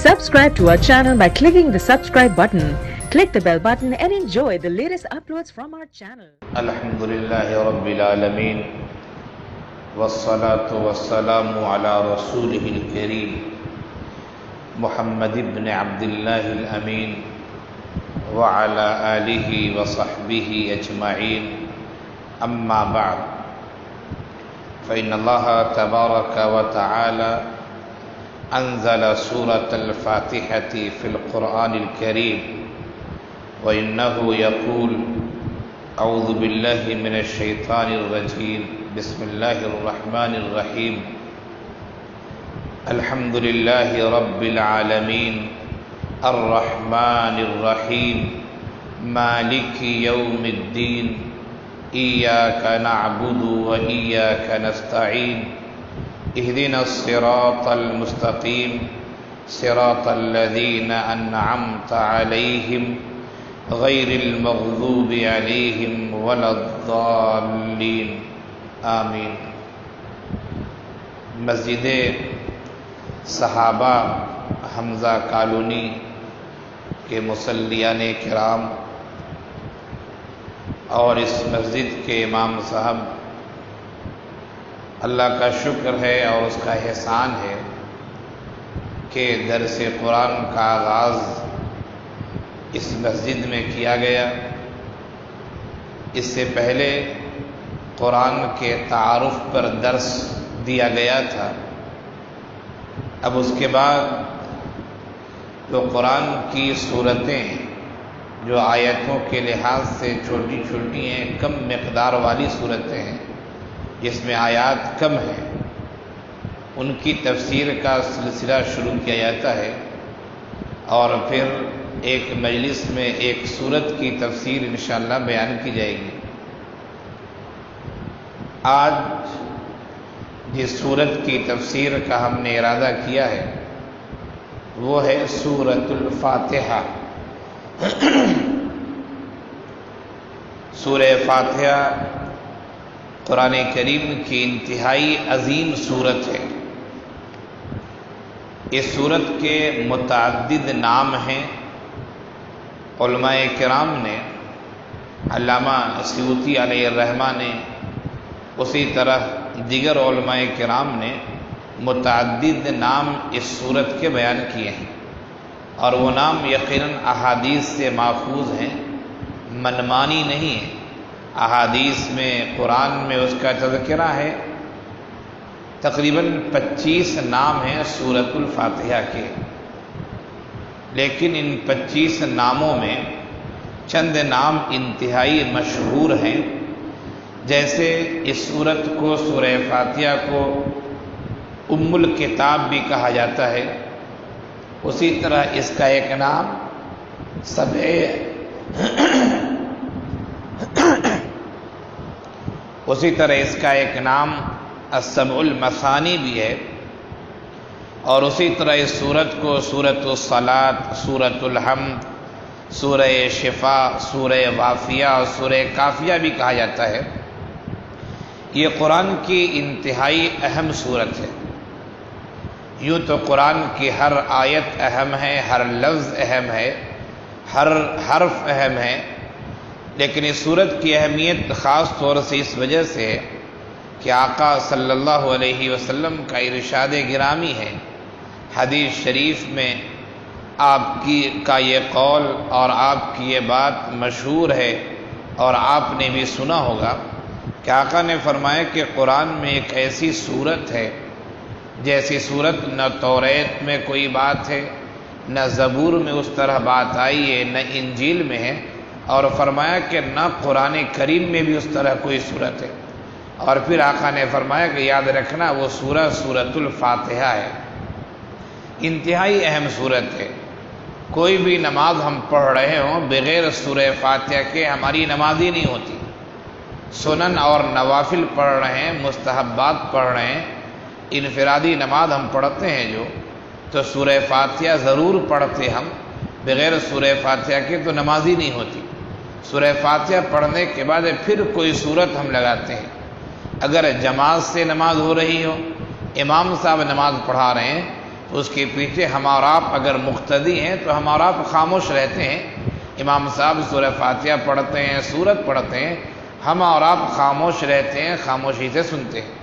Subscribe to our channel by clicking the subscribe button. Click the bell button and enjoy the latest uploads from our channel. Alhamdulillahi Rabbil Alameen Wassalatu wassalamu ala Rasulihil Kareem Muhammad ibn Abdullah al-Amin wa ala alihi wa sahbihi ajma'in. Amma ba'd, fa inna Allah tabaraka wa ta'ala أنزل سورة الفاتحة في القرآن الكريم وإنه يقول أعوذ بالله من الشيطان الرجيم بسم الله الرحمن الرحيم الحمد لله رب العالمين الرحمن الرحيم مالك يوم الدين إياك نعبد وإياك نستعين اهدنا الصراط المستقيم صراط الذين أنعمت عليهم غير المغضوب عليهم ولا الضالين آمین. مسجد صحابہ حمزہ کالونی کے مصلیان کرام اور اس مسجد کے امام صاحب، اللہ کا شکر ہے اور اس کا احسان ہے کہ درس قرآن کا آغاز اس مسجد میں کیا گیا. اس سے پہلے قرآن کے تعارف پر درس دیا گیا تھا. اب اس کے بعد جو قرآن کی صورتیں جو آیتوں کے لحاظ سے چھوٹی چھوٹی ہیں، کم مقدار والی صورتیں ہیں جس میں آیات کم ہیں، ان کی تفسیر کا سلسلہ شروع کیا جاتا ہے اور پھر ایک مجلس میں ایک سورت کی تفسیر انشاءاللہ بیان کی جائے گی. آج جس سورت کی تفسیر کا ہم نے ارادہ کیا ہے وہ ہے سورۃ الفاتحہ. سورہ فاتحہ قرآن کریم کی انتہائی عظیم سورت ہے. اس سورت کے متعدد نام ہیں. علماء کرام نے، علامہ سیوطی علیہ الرحمہ نے، اسی طرح دیگر علماء کرام نے متعدد نام اس سورت کے بیان کیے ہیں اور وہ نام یقیناً احادیث سے ماخوذ ہیں، منمانی نہیں ہیں. احادیث میں، قرآن میں اس کا تذکرہ ہے. تقریباً 25 نام ہیں سورۃ الفاتحہ کے، لیکن ان 25 ناموں میں چند نام انتہائی مشہور ہیں. جیسے اس سورت کو، سورہ فاتحہ کو ام الکتاب بھی کہا جاتا ہے. اسی طرح اس کا ایک نام السبع المثانی بھی ہے. اور اسی طرح اس سورت کو سورۃ الصلاۃ، سورۃ الحمد، سورہ شفاء، سورہ وافیہ اور سورہ کافیہ بھی کہا جاتا ہے. یہ قرآن کی انتہائی اہم سورت ہے. یوں تو قرآن کی ہر آیت اہم ہے، ہر لفظ اہم ہے، ہر حرف اہم ہے، لیکن اس سورت کی اہمیت خاص طور سے اس وجہ سے ہے کہ آقا صلی اللہ علیہ وسلم کا ارشاد گرامی ہے. حدیث شریف میں آپ کا یہ قول اور آپ کی یہ بات مشہور ہے اور آپ نے بھی سنا ہوگا کہ آقا نے فرمایا کہ قرآن میں ایک ایسی سورت ہے جیسی سورت نہ توریت میں کوئی بات ہے، نہ زبور میں اس طرح بات آئی ہے، نہ انجیل میں ہے، اور فرمایا کہ نہ قرآن کریم میں بھی اس طرح کوئی سورت ہے. اور پھر آقا نے فرمایا کہ یاد رکھنا وہ سورۃ الفاتحہ ہے. انتہائی اہم صورت ہے. کوئی بھی نماز ہم پڑھ رہے ہوں بغیر سورہ فاتحہ کے ہماری نماز ہی نہیں ہوتی. سنن اور نوافل پڑھ رہے ہیں، مستحبات پڑھ رہے ہیں، انفرادی نماز ہم پڑھتے ہیں جو، تو سورہ فاتحہ ضرور پڑھتے. ہم بغیر سورہ فاتحہ کے تو نماز ہی نہیں ہوتی. سورہ فاتحہ پڑھنے کے بعد پھر کوئی سورت ہم لگاتے ہیں. اگر جماعت سے نماز ہو رہی ہو، امام صاحب نماز پڑھا رہے ہیں، تو اس کے پیچھے ہم اور آپ اگر مقتدی ہیں تو ہم اور آپ خاموش رہتے ہیں. امام صاحب سورہ فاتحہ پڑھتے ہیں، سورت پڑھتے ہیں، ہم اور آپ خاموش رہتے ہیں، خاموشی سے سنتے ہیں.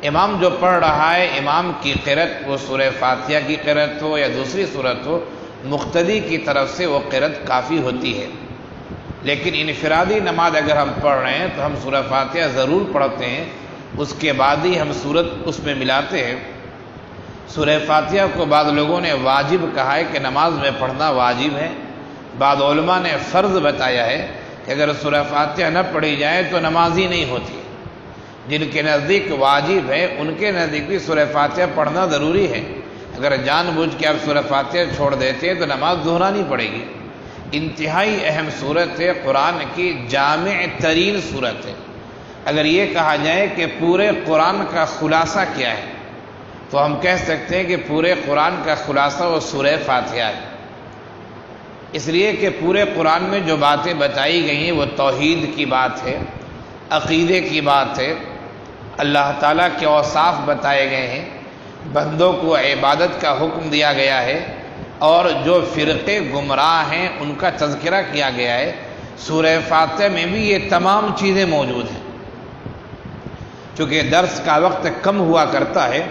امام جو پڑھ رہا ہے، امام کی قرأت، وہ سورہ فاتحہ کی قرأت ہو یا دوسری سورت ہو، مقتدی کی طرف سے وہ قرأت کافی ہوتی ہے. لیکن انفرادی نماز اگر ہم پڑھ رہے ہیں تو ہم سورہ فاتحہ ضرور پڑھتے ہیں، اس کے بعد ہی ہم سورت اس میں ملاتے ہیں. سورہ فاتحہ کو بعض لوگوں نے واجب کہا ہے کہ نماز میں پڑھنا واجب ہے. بعض علماء نے فرض بتایا ہے کہ اگر سورہ فاتحہ نہ پڑھی جائے تو نماز ہی نہیں ہوتی. جن کے نزدیک واجب ہے ان کے نزدیک بھی سورہ فاتحہ پڑھنا ضروری ہے. اگر جان بوجھ کے آپ سورہ فاتحہ چھوڑ دیتے ہیں تو نماز دہرانی پڑے گی. انتہائی اہم صورت ہے، قرآن کی جامع ترین صورت ہے. اگر یہ کہا جائے کہ پورے قرآن کا خلاصہ کیا ہے تو ہم کہہ سکتے ہیں کہ پورے قرآن کا خلاصہ وہ سورہ فاتحہ ہے. اس لیے کہ پورے قرآن میں جو باتیں بتائی گئی ہیں وہ توحید کی بات ہے، عقیدے کی بات ہے، اللہ تعالیٰ کے اوصاف بتائے گئے ہیں، بندوں کو عبادت کا حکم دیا گیا ہے، اور جو فرقے گمراہ ہیں ان کا تذکرہ کیا گیا ہے. سورہ فاتحہ میں بھی یہ تمام چیزیں موجود ہیں. چونکہ درس کا وقت کم ہوا کرتا ہے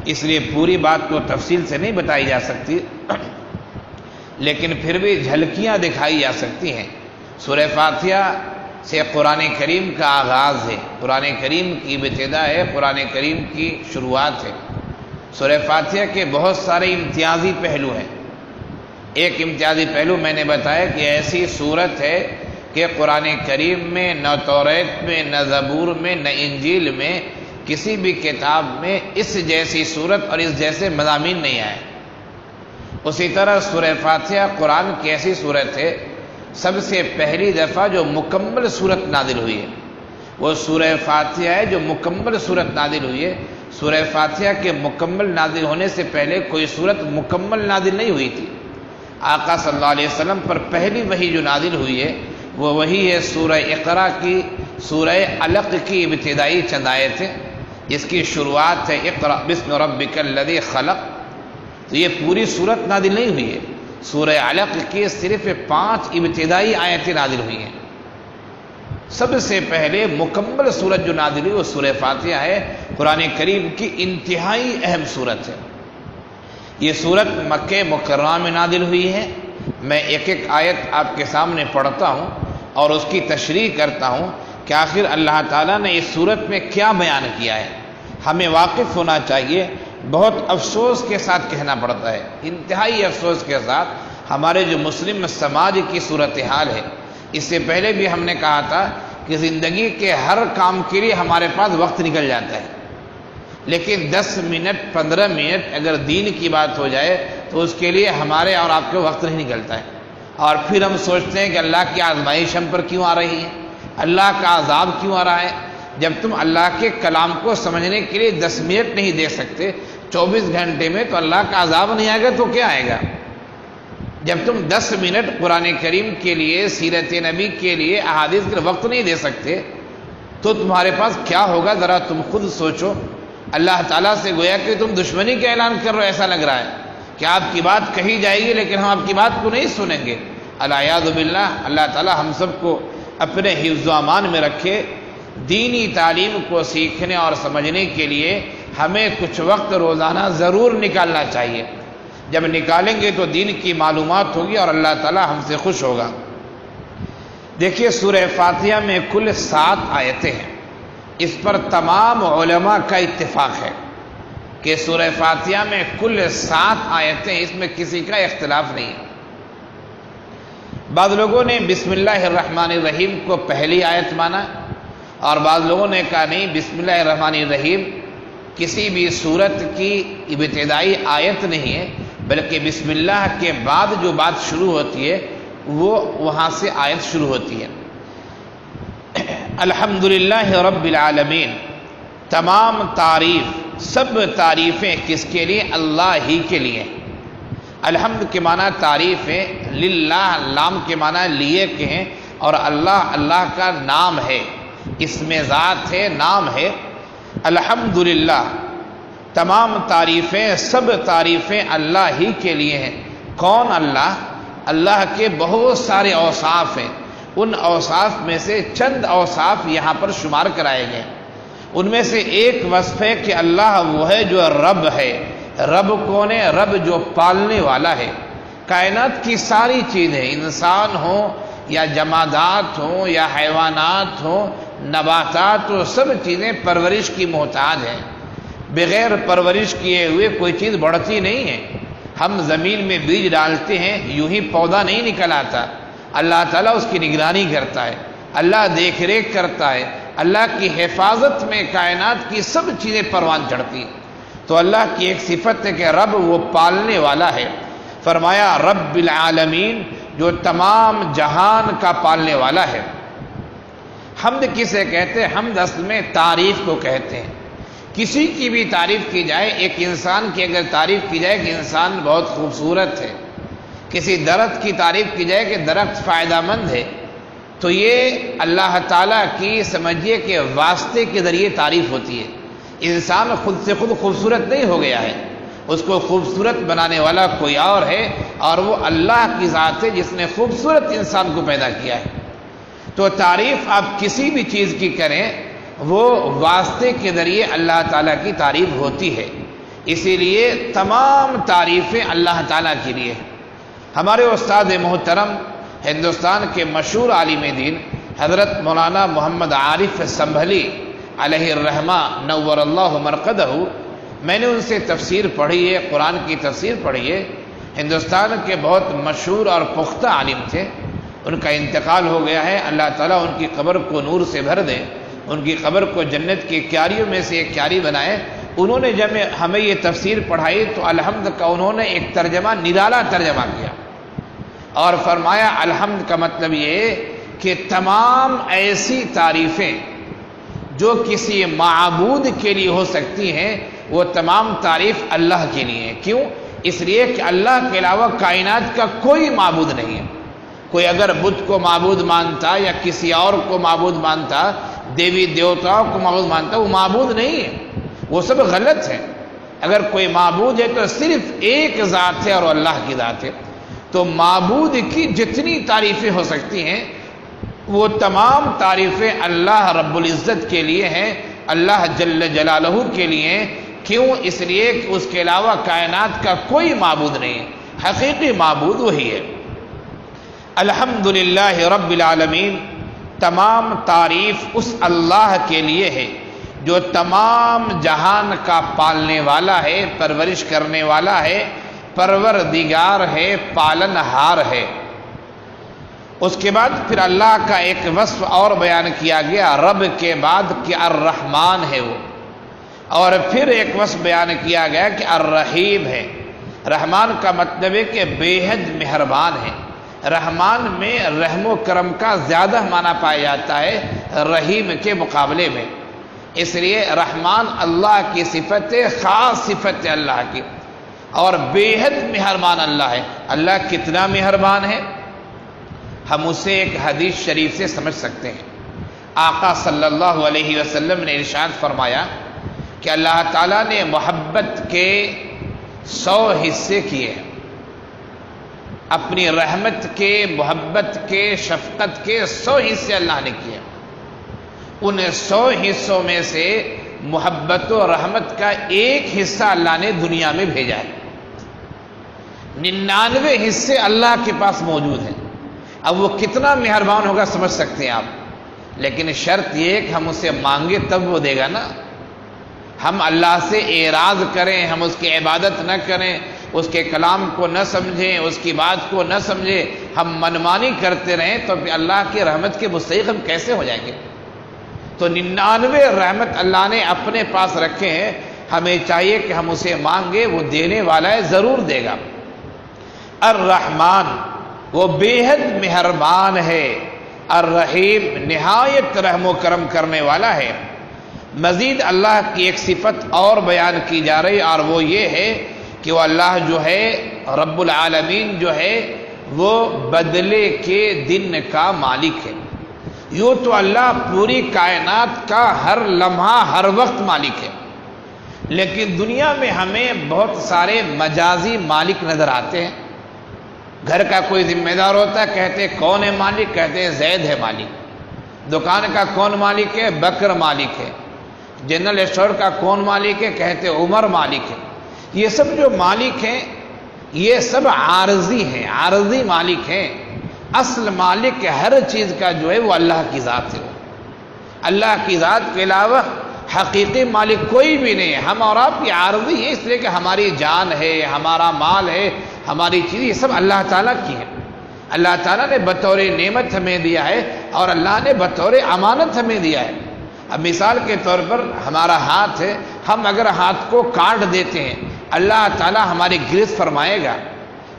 اس لیے پوری بات تو تفصیل سے نہیں بتائی جا سکتی، لیکن پھر بھی جھلکیاں دکھائی جا سکتی ہیں. سورہ فاتحہ سے قرآن کریم کا آغاز ہے، قرآن کریم کی ابتدا ہے، قرآن کریم کی شروعات ہے. سورہ فاتحہ کے بہت سارے امتیازی پہلو ہیں. ایک امتیازی پہلو میں نے بتایا کہ ایسی صورت ہے کہ قرآن کریم میں نہ توریت میں، نہ زبور میں، نہ انجیل میں، کسی بھی کتاب میں اس جیسی صورت اور اس جیسے مضامین نہیں آئے. اسی طرح سورہ فاتحہ قرآن کی ایسی صورت ہے، سب سے پہلی دفعہ جو مکمل صورت نازل ہوئی ہے وہ سورہ فاتحہ ہے، جو مکمل صورت نازل ہوئی ہے. سورہ فاتحہ کے مکمل نازل ہونے سے پہلے کوئی صورت مکمل نازل نہیں ہوئی تھی. آقا صلی اللہ علیہ وسلم پر پہلی وحی جو نازل ہوئی ہے وہ وہی ہے سورہ اقرا کی، سورہ علق کی ابتدائی چند آیتیں، جس کی شروعات ہے اقرا بسم ربک الذی خلق. تو یہ پوری صورت نازل نہیں ہوئی ہے. سورہ علق کی صرف 5 ابتدائی آیتیں نازل ہوئی ہیں. سب سے پہلے مکمل صورت جو نازل ہوئی وہ سورہ فاتحہ ہے، قرآن کریم کی انتہائی اہم صورت ہے. یہ صورت مکہ مکرمہ میں نازل ہوئی ہے. میں ایک ایک آیت آپ کے سامنے پڑھتا ہوں اور اس کی تشریح کرتا ہوں کہ آخر اللہ تعالیٰ نے اس صورت میں کیا بیان کیا ہے. ہمیں واقف ہونا چاہیے. بہت افسوس کے ساتھ کہنا پڑتا ہے، انتہائی افسوس کے ساتھ، ہمارے جو مسلم سماج کی صورتحال ہے. اس سے پہلے بھی ہم نے کہا تھا کہ زندگی کے ہر کام کے لیے ہمارے پاس وقت نکل جاتا ہے، لیکن 10 منٹ 15 منٹ اگر دین کی بات ہو جائے تو اس کے لیے ہمارے اور آپ کے وقت نہیں نکلتا ہے. اور پھر ہم سوچتے ہیں کہ اللہ کی آزمائش ہم پر کیوں آ رہی ہے، اللہ کا عذاب کیوں آ رہا ہے. جب تم اللہ کے کلام کو سمجھنے کے لیے 10 منٹ نہیں دے سکتے 24 گھنٹے میں، تو اللہ کا عذاب نہیں آئے گا تو کیا آئے گا. جب تم 10 منٹ قرآن کریم کے لیے، سیرت نبی کے لیے، احادیث کے وقت نہیں دے سکتے تو تمہارے پاس کیا ہوگا، ذرا تم خود سوچو. اللہ تعالیٰ سے گویا کہ تم دشمنی کا اعلان کر رہے ہو. ایسا لگ رہا ہے کہ آپ کی بات کہی جائے گی لیکن ہم آپ کی بات کو نہیں سنیں گے. الیاذ باللہ. اللہ تعالیٰ ہم سب کو اپنے حفظ و امان میں رکھے. دینی تعلیم کو سیکھنے اور سمجھنے کے لیے ہمیں کچھ وقت روزانہ ضرور نکالنا چاہیے. جب نکالیں گے تو دین کی معلومات ہوگی اور اللہ تعالیٰ ہم سے خوش ہوگا. دیکھیے سورہ فاتحہ میں کل 7 آیتیں ہیں. اس پر تمام علماء کا اتفاق ہے کہ سورہ فاتحہ میں کل 7 آیتیں، اس میں کسی کا اختلاف نہیں ہے. بعض لوگوں نے بسم اللہ الرحمن الرحیم کو پہلی آیت مانا اور بعض لوگوں نے کہا نہیں، بسم اللہ الرحمن الرحیم کسی بھی صورت کی ابتدائی آیت نہیں ہے، بلکہ بسم اللہ کے بعد جو بات شروع ہوتی ہے وہ وہاں سے آیت شروع ہوتی ہے. الحمدللہ رب العالمین. تمام تعریف، سب تعریفیں کس کے لیے؟ اللہ ہی کے لیے. الحمد کے معنی تعریف ہے، للہ لام کے معنی لیے کے ہیں، اور اللہ کا نام ہے، اس میں ذات ہے، نام ہے. الحمدللہ تمام تعریفیں، سب تعریفیں اللہ ہی کے لیے ہیں۔ کون اللہ؟ اللہ کے بہت سارے اوصاف ہیں، ان اوصاف میں سے چند اوصاف یہاں پر شمار کرائے گئے۔ ان میں سے ایک وصف ہے کہ اللہ وہ ہے جو رب ہے۔ رب کون ہے؟ رب جو پالنے والا ہے۔ کائنات کی ساری چیزیں، انسان ہوں یا جمادات ہوں یا حیوانات ہوں، نباتات ہوں، سب چیزیں پرورش کی محتاج ہیں۔ بغیر پرورش کیے ہوئے کوئی چیز بڑھتی نہیں ہے۔ ہم زمین میں بیج ڈالتے ہیں، یوں ہی پودا نہیں نکل آتا، اللہ تعالیٰ اس کی نگرانی کرتا ہے، اللہ دیکھ ریکھ کرتا ہے، اللہ کی حفاظت میں کائنات کی سب چیزیں پروان چڑھتی ہیں۔ تو اللہ کی ایک صفت ہے کہ رب وہ پالنے والا ہے۔ فرمایا رب العالمین، جو تمام جہان کا پالنے والا ہے۔ حمد کسے کہتے ہیں؟ حمد اصل میں تعریف کو کہتے ہیں۔ کسی کی بھی تعریف کی جائے، ایک انسان کی اگر تعریف کی جائے کہ انسان بہت خوبصورت ہے، کسی درخت کی تعریف کی جائے کہ درخت فائدہ مند ہے، تو یہ اللہ تعالیٰ کی سمجھیے کہ واسطے کے ذریعے تعریف ہوتی ہے۔ انسان خود سے خود خوبصورت نہیں ہو گیا ہے، اس کو خوبصورت بنانے والا کوئی اور ہے، اور وہ اللہ کی ذات ہے جس نے خوبصورت انسان کو پیدا کیا ہے۔ تو تعریف آپ کسی بھی چیز کی کریں، وہ واسطے کے ذریعے اللہ تعالیٰ کی تعریف ہوتی ہے۔ اسی لیے تمام تعریفیں اللہ تعالیٰ کے لیے ہیں۔ ہمارے استاد محترم، ہندوستان کے مشہور عالم دین حضرت مولانا محمد عارف سنبھلی علیہ الرحمہ نور اللہ مرقدہ، میں نے ان سے تفسیر پڑھی ہے، قرآن کی تفسیر پڑھی ہے۔ ہندوستان کے بہت مشہور اور پختہ عالم تھے، ان کا انتقال ہو گیا ہے۔ اللہ تعالیٰ ان کی قبر کو نور سے بھر دے، ان کی قبر کو جنت کی کیاریوں میں سے ایک کیاری بنائے۔ انہوں نے جب ہمیں یہ تفسیر پڑھائی تو الحمد کا انہوں نے ایک ترجمہ، نرالا ترجمہ کیا، اور فرمایا الحمد کا مطلب یہ کہ تمام ایسی تعریفیں جو کسی معبود کے لیے ہو سکتی ہیں، وہ تمام تعریف اللہ کے لیے ہیں۔ کیوں؟ اس لیے کہ اللہ کے علاوہ کائنات کا کوئی معبود نہیں ہے۔ کوئی اگر بدھ کو معبود مانتا یا کسی اور کو معبود مانتا، دیوی دیوتاؤں کو معبود مانتا، وہ معبود نہیں ہے، وہ سب غلط ہے۔ اگر کوئی معبود ہے تو صرف ایک ذات ہے اور اللہ کی ذات ہے۔ تو معبود کی جتنی تعریفیں ہو سکتی ہیں، وہ تمام تعریفیں اللہ رب العزت کے لیے ہیں، اللہ جل جلالہ کے لیے ہیں۔ کیوں؟ اس لیے کہ اس کے علاوہ کائنات کا کوئی معبود نہیں ہے، حقیقی معبود وہی ہے۔ الحمدللہ رب العالمین، تمام تعریف اس اللہ کے لیے ہے جو تمام جہان کا پالنے والا ہے، پرورش کرنے والا ہے، پروردگار ہے، پالن ہار ہے۔ اس کے بعد پھر اللہ کا ایک وصف اور بیان کیا گیا رب کے بعد کہ الرحمن ہے وہ، اور پھر ایک وصف بیان کیا گیا کہ الرحیم ہے۔ رحمان کا مطلب ہے کہ بے حد مہربان ہے۔ رحمان میں رحم و کرم کا زیادہ معنی پایا جاتا ہے رحیم کے مقابلے میں، اس لیے رحمان اللہ کی صفت ہے، خاص صفت ہے اللہ کی، اور بے حد مہربان اللہ ہے۔ اللہ کتنا مہربان ہے ہم اسے ایک حدیث شریف سے سمجھ سکتے ہیں۔ آقا صلی اللہ علیہ وسلم نے ارشاد فرمایا کہ اللہ تعالیٰ نے محبت کے 100 حصے کیے ہیں، اپنی رحمت کے، محبت کے، شفقت کے 100 حصے اللہ نے کیے۔ ان 100 حصوں میں سے محبت و رحمت کا ایک حصہ اللہ نے دنیا میں بھیجا ہے، 99 حصے اللہ کے پاس موجود ہیں۔ اب وہ کتنا مہربان ہوگا سمجھ سکتے ہیں آپ، لیکن شرط یہ ہے کہ ہم اسے مانگے تب وہ دے گا نا۔ ہم اللہ سے اعراض کریں، ہم اس کی عبادت نہ کریں، اس کے کلام کو نہ سمجھیں، اس کی بات کو نہ سمجھیں، ہم منمانی کرتے رہیں تو پھر اللہ کی رحمت کے مستحق ہم کیسے ہو جائیں گے؟ تو 99 رحمت اللہ نے اپنے پاس رکھے ہیں، ہمیں چاہیے کہ ہم اسے مانگے، وہ دینے والا ہے، ضرور دے گا۔ الرحمن، وہ بے حد مہربان ہے، الرحیم، نہایت رحم و کرم کرنے والا ہے۔ مزید اللہ کی ایک صفت اور بیان کی جا رہی، اور وہ یہ ہے کہ وہ اللہ جو ہے رب العالمین جو ہے وہ بدلے کے دن کا مالک ہے۔ یوں تو اللہ پوری کائنات کا ہر لمحہ ہر وقت مالک ہے، لیکن دنیا میں ہمیں بہت سارے مجازی مالک نظر آتے ہیں. گھر کا کوئی ذمہ دار ہوتا ہے، کہتے ہیں کون ہے مالک؟ کہتے ہیں زید ہے مالک. دکان کا کون مالک ہے؟ بکر مالک ہے. جنرل اسٹور کا کون مالک ہے؟ کہتے ہیں عمر مالک ہے. یہ سب جو مالک ہیں یہ سب عارضی ہیں، عارضی مالک ہیں. اصل مالک ہر چیز کا جو ہے وہ اللہ کی ذات ہے. اللہ کی ذات کے علاوہ حقیقی مالک کوئی بھی نہیں ہے. ہم اور آپ یہ عارضی ہے، اس لیے کہ ہماری جان ہے، ہمارا مال ہے، ہماری چیز، یہ سب اللہ تعالیٰ کی ہے. اللہ تعالیٰ نے بطور نعمت ہمیں دیا ہے اور اللہ نے بطور امانت ہمیں دیا ہے. اب مثال کے طور پر ہمارا ہاتھ ہے، ہم اگر ہاتھ کو کاٹ دیتے ہیں اللہ تعالیٰ ہماری گرفت فرمائے گا.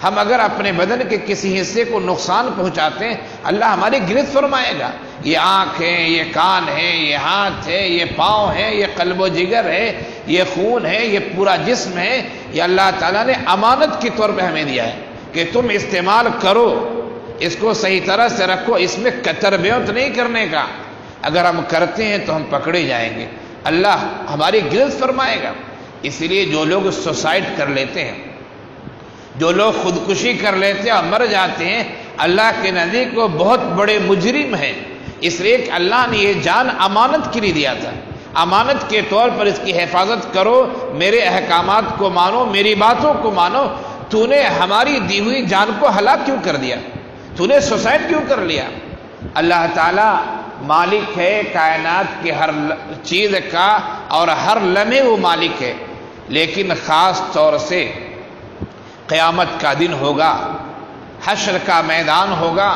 ہم اگر اپنے بدن کے کسی حصے کو نقصان پہنچاتے ہیں اللہ ہماری گرفت فرمائے گا. یہ آنکھ ہے، یہ کان ہے، یہ ہاتھ ہے، یہ پاؤں ہے، یہ قلب و جگر ہے، یہ خون ہے، یہ پورا جسم ہے. یہ اللہ تعالیٰ نے امانت کے طور پہ ہمیں دیا ہے کہ تم استعمال کرو، اس کو صحیح طرح سے رکھو. اس میں قطر بیعت نہیں کرنے کا. اگر ہم کرتے ہیں تو ہم پکڑے جائیں گے، اللہ ہماری گرفت فرمائے گا. اسی لیے جو لوگ سوسائڈ کر لیتے ہیں، جو لوگ خودکشی کر لیتے ہیں اور مر جاتے ہیں، اللہ کے نزدیک وہ بہت بڑے مجرم ہیں. اس لیے کہ اللہ نے یہ جان امانت کے لیے دیا تھا. امانت کے طور پر اس کی حفاظت کرو، میرے احکامات کو مانو، میری باتوں کو مانو. تو نے ہماری دی ہوئی جان کو ہلاک کیوں کر دیا؟ تو نے سوسائڈ کیوں کر لیا؟ اللہ تعالیٰ مالک ہے کائنات کی ہر چیز کا اور ہر لمحے وہ مالک ہے. لیکن خاص طور سے قیامت کا دن ہوگا، حشر کا میدان ہوگا،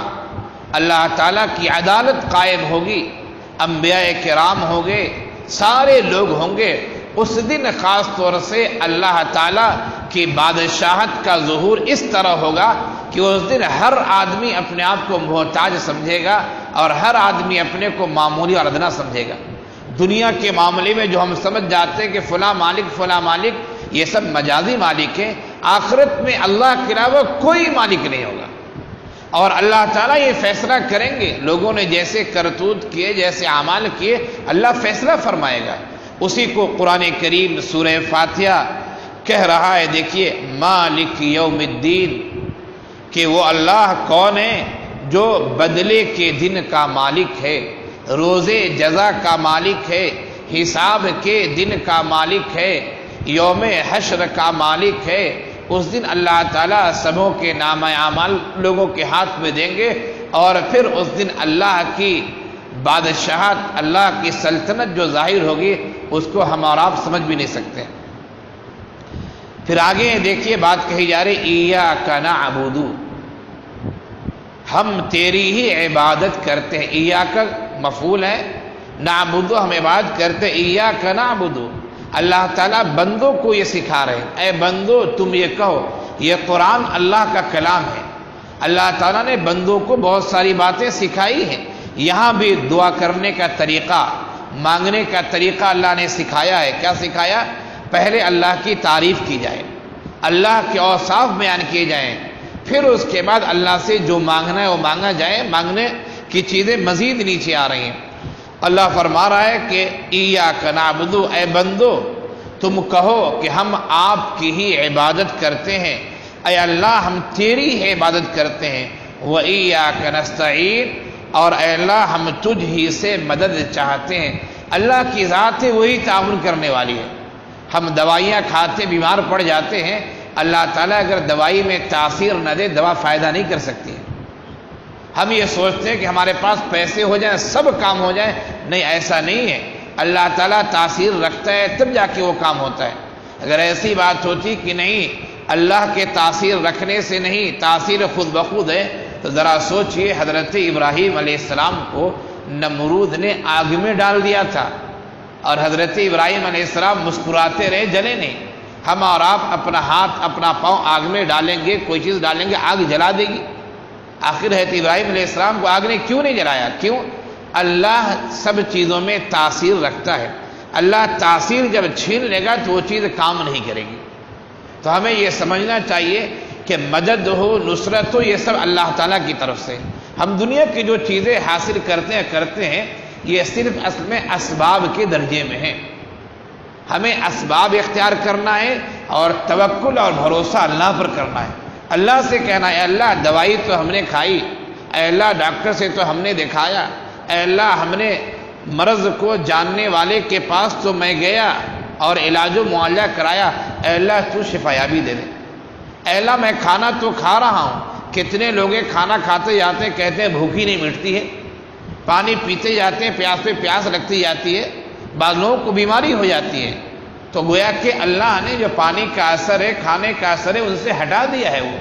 اللہ تعالیٰ کی عدالت قائم ہوگی، انبیاء کرام ہوں گے، سارے لوگ ہوں گے. اس دن خاص طور سے اللہ تعالیٰ کی بادشاہت کا ظہور اس طرح ہوگا کہ اس دن ہر آدمی اپنے آپ کو محتاج سمجھے گا اور ہر آدمی اپنے کو معمولی اور ادنا سمجھے گا. دنیا کے معاملے میں جو ہم سمجھ جاتے ہیں کہ فلاں مالک فلاں مالک، یہ سب مجازی مالک ہیں. آخرت میں اللہ کے علاوہ کوئی مالک نہیں ہوگا اور اللہ تعالیٰ یہ فیصلہ کریں گے. لوگوں نے جیسے کرتوت کیے، جیسے اعمال کیے، اللہ فیصلہ فرمائے گا. اسی کو قرآن کریم سورہ فاتحہ کہہ رہا ہے. دیکھیے مالک یوم الدین، کہ وہ اللہ کون ہے جو بدلے کے دن کا مالک ہے، روزے جزا کا مالک ہے، حساب کے دن کا مالک ہے، یوم حشر کا مالک ہے. اس دن اللہ تعالیٰ سبوں کے نامہ اعمال لوگوں کے ہاتھ میں دیں گے اور پھر اس دن اللہ کی بادشاہت، اللہ کی سلطنت جو ظاہر ہوگی اس کو ہم اور آپ سمجھ بھی نہیں سکتے. پھر آگے دیکھیے بات کہی جا رہی ایاک نعبد، ہم تیری ہی عبادت کرتے ہیں. ایاک مفعول ہے، نعبد ہم عبادت کرتے ہیں. ایاک نعبد، اللہ تعالیٰ بندوں کو یہ سکھا رہے ہیں، اے بندو تم یہ کہو. یہ قرآن اللہ کا کلام ہے. اللہ تعالیٰ نے بندوں کو بہت ساری باتیں سکھائی ہیں. یہاں بھی دعا کرنے کا طریقہ، مانگنے کا طریقہ اللہ نے سکھایا ہے. کیا سکھایا؟ پہلے اللہ کی تعریف کی جائے، اللہ کے اوصاف بیان کیے جائیں، پھر اس کے بعد اللہ سے جو مانگنا ہے وہ مانگا جائے. مانگنے کی چیزیں مزید نیچے آ رہی ہیں. اللہ فرما رہا ہے کہ ایاک نعبد، اے بندو تم کہو کہ ہم آپ کی ہی عبادت کرتے ہیں. اے اللہ ہم تیری ہی عبادت کرتے ہیں. وَإِيَّاكَ نَسْتَعِينُ، اور اے اللہ ہم تجھ ہی سے مدد چاہتے ہیں. اللہ کی ذات ہے، وہی تعاون کرنے والی ہے. ہم دوائیاں کھاتے بیمار پڑ جاتے ہیں، اللہ تعالیٰ اگر دوائی میں تاثیر نہ دے دوا فائدہ نہیں کر سکتی ہے. ہم یہ سوچتے ہیں کہ ہمارے پاس پیسے ہو جائیں سب کام ہو جائیں، نہیں ایسا نہیں ہے. اللہ تعالیٰ تاثیر رکھتا ہے تب جا کے وہ کام ہوتا ہے. اگر ایسی بات ہوتی کہ نہیں اللہ کے تاثیر رکھنے سے نہیں، تاثیر خود بخود ہے، تو ذرا سوچئے حضرت ابراہیم علیہ السلام کو نمرود نے آگ میں ڈال دیا تھا اور حضرت ابراہیم علیہ السلام مسکراتے رہے، جلے نہیں. ہم اور آپ اپنا ہاتھ اپنا پاؤں آگ میں ڈالیں گے، کوئی چیز ڈالیں گے، آگ جلا دے گی. آخر حضرت ابراہیم علیہ السلام کو آگ نے کیوں نہیں جلایا؟ کیوں؟ اللہ سب چیزوں میں تاثیر رکھتا ہے. اللہ تاثیر جب چھین لے گا تو وہ چیز کام نہیں کرے گی. تو ہمیں یہ سمجھنا چاہیے کہ مدد ہو، نصرت ہو، یہ سب اللہ تعالیٰ کی طرف سے. ہم دنیا کی جو چیزیں حاصل کرتے ہیں یہ صرف اصل میں اسباب کے درجے میں ہیں. ہمیں اسباب اختیار کرنا ہے اور توکل اور بھروسہ اللہ پر کرنا ہے۔ اللہ سے کہنا ہے اللہ دوائی تو ہم نے کھائی، اے اللہ ڈاکٹر سے تو ہم نے دکھایا، اے اللہ ہم نے مرض کو جاننے والے کے پاس تو میں گیا اور علاج و معالجہ کرایا، اے اللہ تو شفایابی دے دے۔ اے اللہ میں کھانا تو کھا رہا ہوں، کتنے لوگ کھانا کھاتے جاتے ہیں کہتے ہیں بھوک ہی نہیں مٹتی ہے، پانی پیتے جاتے ہیں پیاس پہ پیاس لگتی جاتی ہے، بعض لوگوں کو بیماری ہو جاتی ہے۔ تو گویا کہ اللہ نے جو پانی کا اثر ہے، کھانے کا اثر ہے، ان سے ہٹا دیا ہے وہ۔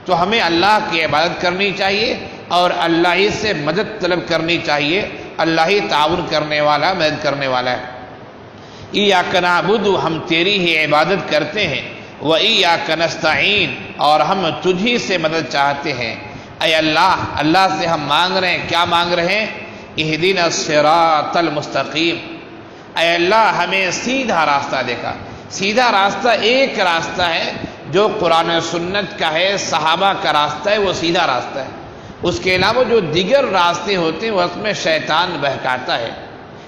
تو ہمیں اللہ کی عبادت کرنی چاہیے اور اللہ ہی سے مدد طلب کرنی چاہیے، اللہ ہی تعاون کرنے والا، مدد کرنے والا ہے۔ ایاک نعبد، ہم تیری ہی عبادت کرتے ہیں، و ایاک نستعین، اور ہم تجھی سے مدد چاہتے ہیں۔ اے اللہ، اللہ سے ہم مانگ رہے ہیں، کیا مانگ رہے ہیں؟ اہدنا الصراط المستقیم، اے اللہ ہمیں سیدھا راستہ دکھا۔ سیدھا راستہ ایک راستہ ہے جو قرآن و سنت کا ہے، صحابہ کا راستہ ہے، وہ سیدھا راستہ ہے۔ اس کے علاوہ جو دیگر راستے ہوتے ہیں وہ اس میں شیطان بہکاتا ہے۔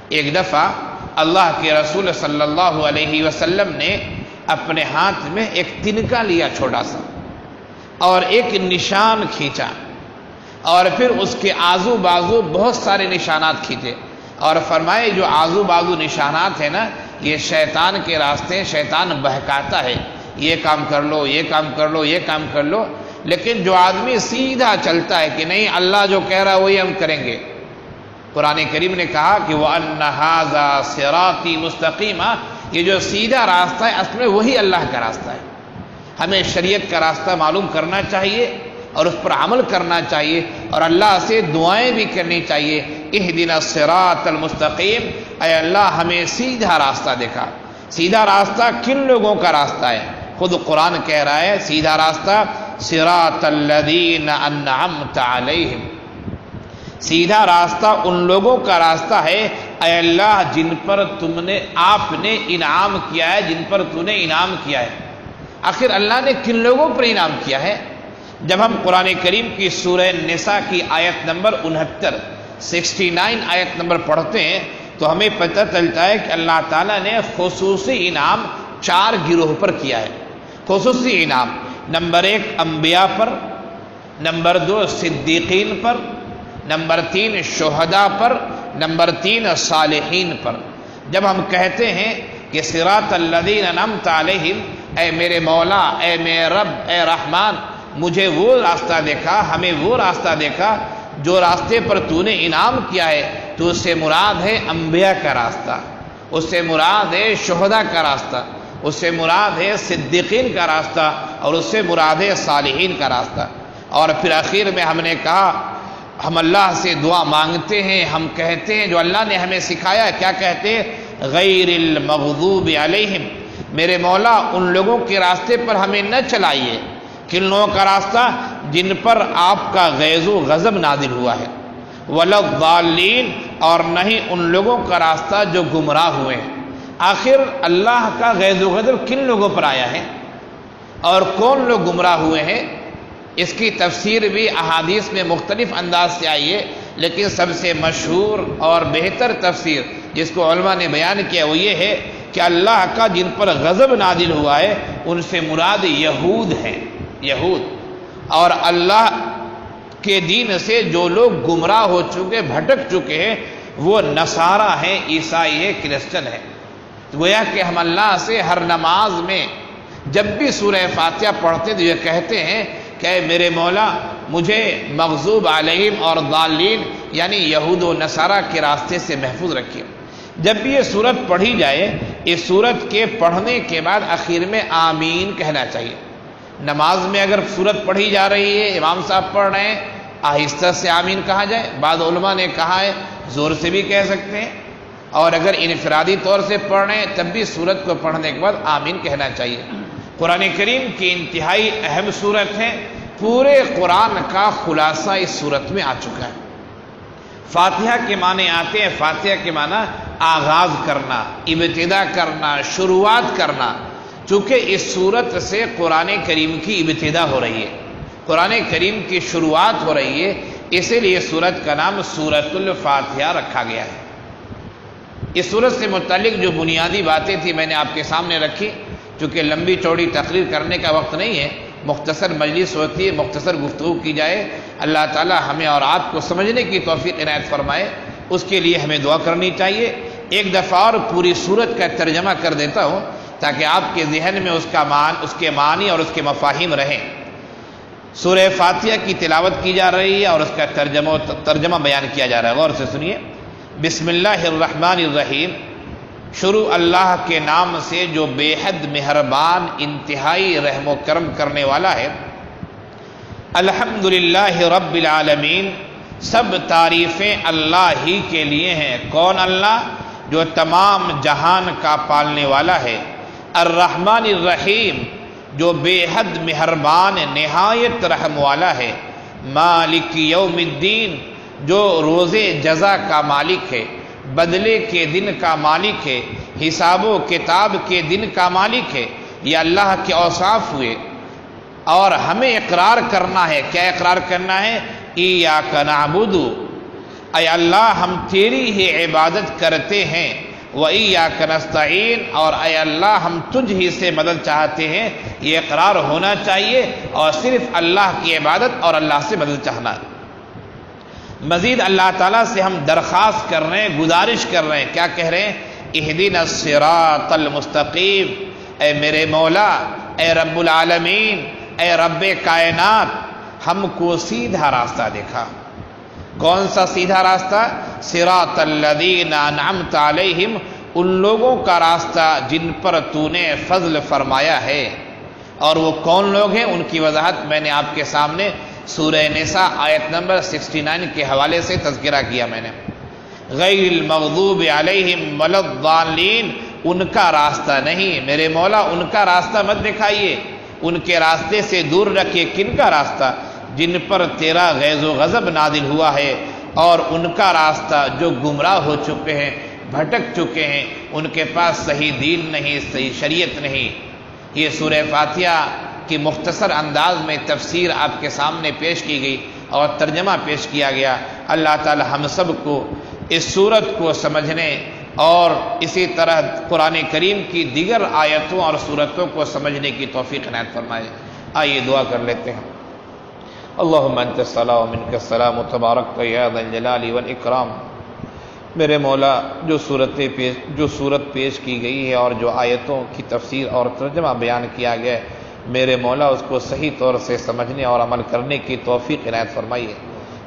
ایک دفعہ اللہ کے رسول صلی اللہ علیہ وسلم نے اپنے ہاتھ میں ایک تنکا لیا چھوٹا سا اور ایک نشان کھینچا، اور پھر اس کے آزو بازو بہت سارے نشانات کھینچے اور فرمائے جو آزو بازو نشانات ہیں نا، یہ شیطان کے راستے، شیطان بہکاتا ہے، یہ کام کر لو، یہ کام کر لو، یہ کام کر لو۔ لیکن جو آدمی سیدھا چلتا ہے کہ نہیں اللہ جو کہہ رہا ہے وہی ہم کریں گے، قرآن کریم نے کہا کہ وَأَنَّ هَذَا صِرَاطِي مُسْتَقِيمًا، یہ جو سیدھا راستہ ہے اصل میں وہی اللہ کا راستہ ہے۔ ہمیں شریعت کا راستہ معلوم کرنا چاہیے اور اس پر عمل کرنا چاہیے اور اللہ سے دعائیں بھی کرنی چاہیے۔ اہدنا الصراط المستقیم، اے اللہ ہمیں سیدھا راستہ دکھا۔ سیدھا راستہ کن لوگوں کا راستہ ہے؟ خود قرآن کہہ رہا ہے سیدھا راستہ صراط الذین انعمت علیہم، سیدھا راستہ ان لوگوں کا راستہ ہے اے اللہ جن پر آپ نے انعام کیا ہے، جن پر تو نے انعام کیا ہے۔ آخر اللہ نے کن لوگوں پر انعام کیا ہے؟ جب ہم قرآن کریم کی سورہ نساء کی آیت نمبر 69 آیت نمبر پڑھتے ہیں تو ہمیں پتہ چلتا ہے کہ اللہ تعالیٰ نے خصوصی انعام 4 گروہ پر کیا ہے۔ خصوصی انعام نمبر 1 انبیاء پر، نمبر 2 صدیقین پر، نمبر 3 شہداء پر، نمبر 3 صالحین پر۔ جب ہم کہتے ہیں کہ صراط الذین انعمت علیہم، اے میرے مولا، اے میرے رب، اے رحمان، مجھے وہ راستہ دیکھا، ہمیں وہ راستہ دیکھا جو راستے پر تو نے انعام کیا ہے، تو اس سے مراد ہے انبیاء کا راستہ، اس سے مراد ہے شہداء کا راستہ، اس سے مراد ہے صدیقین کا راستہ، اور اس سے مراد ہے صالحین کا راستہ۔ اور پھر آخر میں ہم نے کہا ہم اللہ سے دعا مانگتے ہیں، ہم کہتے ہیں جو اللہ نے ہمیں سکھایا ہے، کیا کہتے ہیں؟ غیر المغضوب علیہم، میرے مولا ان لوگوں کے راستے پر ہمیں نہ چلائیے۔ کن لوگوں کا راستہ؟ جن پر آپ کا غیظ و غضب نازل ہوا ہے۔ ولا الضالین، اور نہیں ان لوگوں کا راستہ جو گمراہ ہوئے ہیں۔ آخر اللہ کا غیظ و غضب کن لوگوں پر آیا ہے اور کون لوگ گمراہ ہوئے ہیں؟ اس کی تفسیر بھی احادیث میں مختلف انداز سے آئی ہے، لیکن سب سے مشہور اور بہتر تفسیر جس کو علماء نے بیان کیا وہ یہ ہے کہ اللہ کا جن پر غضب نازل ہوا ہے ان سے مراد یہود ہیں، یہود، اور اللہ کے دین سے جو لوگ گمراہ ہو چکے، بھٹک چکے ہیں، وہ نصارہ ہیں، عیسائی ہیں، کرسچن ہیں۔ گویا کہ ہم اللہ سے ہر نماز میں جب بھی سورہ فاتحہ پڑھتے تو یہ کہتے ہیں کہ اے میرے مولا مجھے مغضوب علیہم اور ضالین یعنی یہود و نصارہ کے راستے سے محفوظ رکھیے۔ جب بھی یہ سورت پڑھی جائے، اس سورت کے پڑھنے کے بعد آخر میں آمین کہنا چاہیے۔ نماز میں اگر سورت پڑھی جا رہی ہے، امام صاحب پڑھ رہے ہیں، آہستہ سے آمین کہا جائے۔ بعض علماء نے کہا ہے زور سے بھی کہہ سکتے ہیں، اور اگر انفرادی طور سے پڑھ رہے ہیں تب بھی سورت کو پڑھنے کے بعد آمین کہنا چاہیے۔ قرآن کریم کی انتہائی اہم سورت ہے، پورے قرآن کا خلاصہ اس سورت میں آ چکا ہے۔ فاتحہ کے معنی آتے ہیں، فاتحہ کے معنی آغاز کرنا، ابتدا کرنا، شروعات کرنا۔ چونکہ اس سورت سے قرآن کریم کی ابتدا ہو رہی ہے، قرآن کریم کی شروعات ہو رہی ہے، اسی لیے سورت کا نام سورۃ الفاتحہ رکھا گیا ہے۔ اس سورت سے متعلق جو بنیادی باتیں تھیں میں نے آپ کے سامنے رکھی، چونکہ لمبی چوڑی تقریر کرنے کا وقت نہیں ہے، مختصر مجلس ہوتی ہے، مختصر گفتگو کی جائے۔ اللہ تعالی ہمیں اور آپ کو سمجھنے کی توفیق عنایت فرمائے، اس کے لیے ہمیں دعا کرنی چاہیے۔ ایک دفعہ اور پوری سورت کا ترجمہ کر دیتا ہوں تاکہ آپ کے ذہن میں اس کے معنی اور اس کے مفاہیم رہیں۔ سورہ فاتحہ کی تلاوت کی جا رہی ہے اور اس کا ترجمہ بیان کیا جا رہا ہے، غور سے سنیے۔ بسم اللہ الرحمن الرحیم، شروع اللہ کے نام سے جو بے حد مہربان، انتہائی رحم و کرم کرنے والا ہے۔ الحمدللہ رب العالمین، سب تعریفیں اللہ ہی کے لیے ہیں۔ کون اللہ؟ جو تمام جہان کا پالنے والا ہے۔ الرحمن الرحیم، جو بے حد مہربان، نہایت رحم والا ہے۔ مالک یوم الدین، جو روز جزا کا مالک ہے، بدلے کے دن کا مالک ہے، حساب و کتاب کے دن کا مالک ہے۔ یہ اللہ کے اوصاف ہوئے، اور ہمیں اقرار کرنا ہے۔ کیا اقرار کرنا ہے؟ ایاک نعبد، اے اللہ ہم تیری ہی عبادت کرتے ہیں، وَإِيَّاكَ نَسْتَعِينُ، اور اے اللہ ہم تجھ ہی سے مدد چاہتے ہیں۔ یہ اقرار ہونا چاہیے، اور صرف اللہ کی عبادت اور اللہ سے مدد چاہنا۔ مزید اللہ تعالیٰ سے ہم درخواست کر رہے ہیں، گزارش کر رہے ہیں۔ کیا کہہ رہے ہیں؟ اہدنا الصراط المستقیم، اے میرے مولا، اے رب العالمین، اے رب کائنات، ہم کو سیدھا راستہ دکھا۔ کون سا سیدھا راستہ؟ صراط الذین انعمت علیہم، ان لوگوں کا راستہ جن پر تو نے فضل فرمایا ہے۔ اور وہ کون لوگ ہیں؟ ان کی وضاحت میں نے آپ کے سامنے سورہ نساء آیت نمبر 69 کے حوالے سے تذکرہ کیا میں نے۔ غیر المغضوب علیہم ولا الضالین، ان کا راستہ نہیں میرے مولا، ان کا راستہ مت دکھائیے، ان کے راستے سے دور رکھیے۔ کن کا راستہ؟ جن پر تیرا غیظ و غضب نازل ہوا ہے، اور ان کا راستہ جو گمراہ ہو چکے ہیں، بھٹک چکے ہیں، ان کے پاس صحیح دین نہیں، صحیح شریعت نہیں۔ یہ سورہ فاتحہ کی مختصر انداز میں تفسیر آپ کے سامنے پیش کی گئی اور ترجمہ پیش کیا گیا۔ اللہ تعالی ہم سب کو اس سورت کو سمجھنے اور اسی طرح قرآن کریم کی دیگر آیتوں اور سورتوں کو سمجھنے کی توفیق عنایت فرمائے۔ آئیے دعا کر لیتے ہیں۔ اللہم انت السلام و منک السلام تبارک یا ذا الجلال والاکرام۔ میرے مولا، جو صورت پیش کی گئی ہے اور جو آیتوں کی تفسیر اور ترجمہ بیان کیا گیا ہے، میرے مولا اس کو صحیح طور سے سمجھنے اور عمل کرنے کی توفیق عنایت فرمائیے۔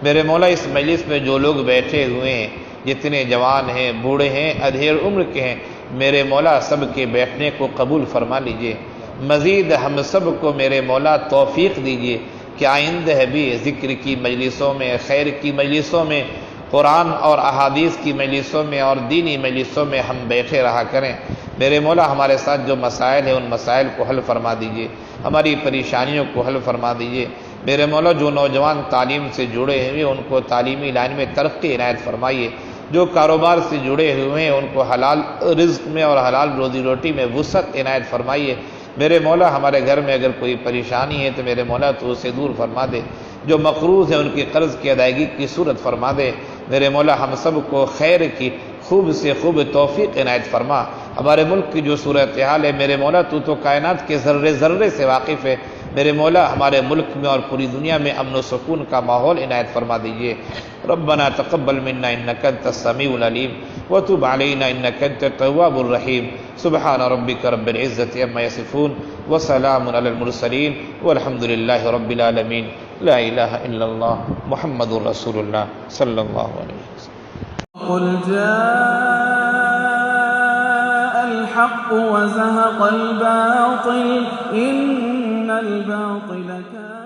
میرے مولا، اس مجلس میں جو لوگ بیٹھے ہوئے ہیں، جتنے جوان ہیں، بوڑھے ہیں، ادھیڑ عمر کے ہیں، میرے مولا سب کے بیٹھنے کو قبول فرما لیجئے۔ مزید ہم سب کو میرے مولا توفیق دیجئے کہ آئندہ بھی ذکر کی مجلسوں میں، خیر کی مجلسوں میں، قرآن اور احادیث کی مجلسوں میں اور دینی مجلسوں میں ہم بیٹھے رہا کریں۔ میرے مولا ہمارے ساتھ جو مسائل ہیں ان مسائل کو حل فرما دیجئے، ہماری پریشانیوں کو حل فرما دیجئے۔ میرے مولا، جو نوجوان تعلیم سے جڑے ہوئے ان کو تعلیمی لائن میں ترقی عنایت فرمائیے، جو کاروبار سے جڑے ہوئے ہیں ان کو حلال رزق میں اور حلال روزی روٹی میں وسعت عنایت فرمائیے۔ میرے مولا، ہمارے گھر میں اگر کوئی پریشانی ہے تو میرے مولا تو اسے دور فرما دے، جو مقروض ہیں ان کی قرض کی ادائیگی کی صورت فرما دے۔ میرے مولا، ہم سب کو خیر کی خوب سے خوب توفیق عنایت فرما۔ ہمارے ملک کی جو صورتحال ہے میرے مولا، تو کائنات کے ذرے ذرے سے واقف ہے۔ میرے مولا، ہمارے ملک میں اور پوری دنیا میں امن و سکون کا ماحول عنایت فرما دیجئے۔ ربنا تقبل منا انک انت السمیع العلیم وتب علینا انک انت التواب الرحیم۔ سبحان ربک رب العزة عما یصفون وسلام علی المرسلین والحمد للہ رب العالمین۔ لا الہ الا اللہ محمد رسول اللہ صلی اللہ علیہ وسلم۔ قل جاء الحق وزهق الباطل إن الباطل كان